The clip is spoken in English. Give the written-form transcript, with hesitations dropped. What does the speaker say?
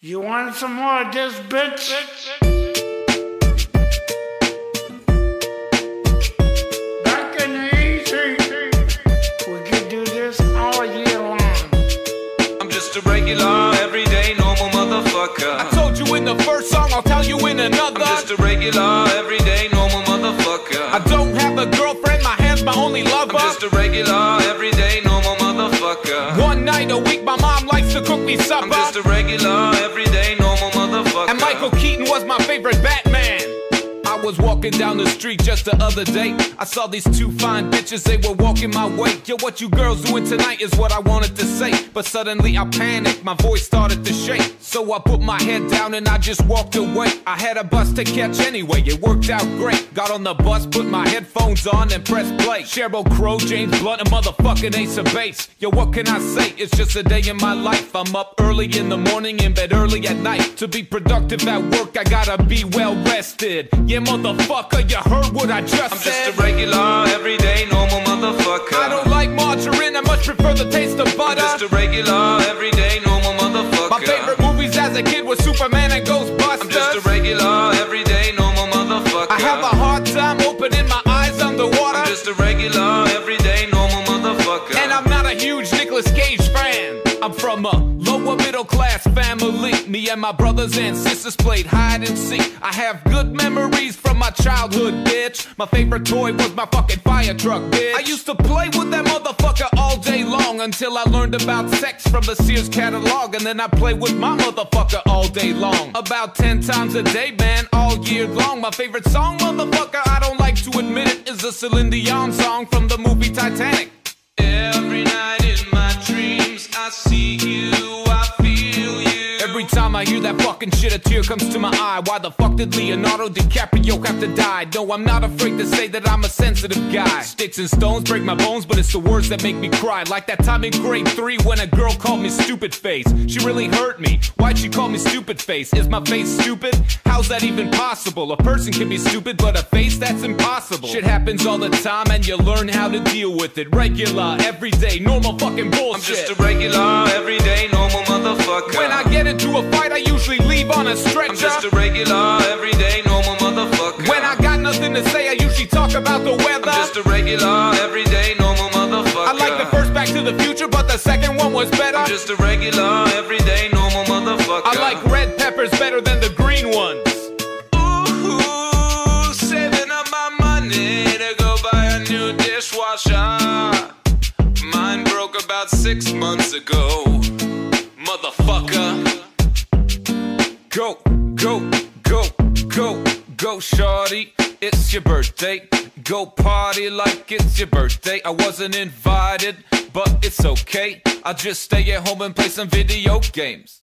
You want some more of this, bitch? Back in the easy, we could do this all year long. I'm just a regular, everyday, normal motherfucker. I told you in the first song, I'll tell you in another. I'm just a regular, everyday, normal motherfucker. I don't have a girlfriend, my hand's my only lover. I'm just a regular, everyday, normal motherfucker. One night a week, my mom likes to cook me supper. I'm just a regular, everyday, normal motherfucker. And Michael Keaton was my favorite Batman. I was walking down the street just the other day. I saw these two fine bitches, they were walking my way. Yo, what you girls doing tonight is what I wanted to say. But suddenly I panicked, my voice started to shake. So I put my head down and I just walked away. I had a bus to catch anyway, it worked out great. Got on the bus, put my headphones on and pressed play. Sheryl Crow, James Blunt, and motherfucking Ace of Base. Yo, what can I say? It's just a day in my life. I'm up early in the morning, in bed early at night. To be productive at work, I gotta be well rested. Yeah, motherfucker, you heard what I just said. I'm just a regular, everyday, normal motherfucker. I don't like margarine, I much prefer the taste of butter. I'm just a regular, everyday, normal motherfucker. My favorite movies as a kid was Superman and Ghostbusters. I'm just a regular, everyday, normal motherfucker. I have a hard time opening my eyes underwater. I'm just a regular, everyday, normal motherfucker. And I'm not a huge Nicolas Cage fan. I'm from a lower middle class family. Me and my brothers and sisters played hide and seek. I have good memories from my childhood, bitch. My favorite toy was my fucking fire truck, bitch. I used to play with that motherfucker all day long until I learned about sex from the Sears catalog. And then I play with my motherfucker all day long. About 10 times a day, man, all year long. My favorite song, motherfucker, I don't like to admit it, is a Celine Dion song from the movie Titanic. Every night in my dreams, I see you, I feel you. Every time I hear that fucking shit, a tear comes to my eye. Why the fuck did Leonardo DiCaprio have to die? No, I'm not afraid to say that I'm a sensitive guy. Sticks and stones break my bones, but it's the words that make me cry. Like that time in grade 3 when a girl called me stupid face. She really hurt me. Why'd she call me stupid face? Is my face stupid? How's that even possible? A person can be stupid, but a face, that's impossible. Shit happens all the time and you learn how to deal with it. Regular, everyday, normal fucking bullshit. I'm just a regular, everyday, normal motherfucker. When I get into a fight, I usually leave on a stretcher. I'm just a regular, everyday, normal motherfucker. When I got nothing to say, I usually talk about the weather. I'm just a regular, everyday, normal motherfucker. I like the first Back to the Future, but the second one was better. I'm just a regular, everyday, normal motherfucker. I like red peppers better than the green ones. Ooh, saving up my money to go buy a new dishwasher. Mine broke about 6 months ago. Motherfucker. Go, go, go, go, go, shorty. It's your birthday. Go party like it's your birthday. I wasn't invited, but it's okay. I'll just stay at home and play some video games.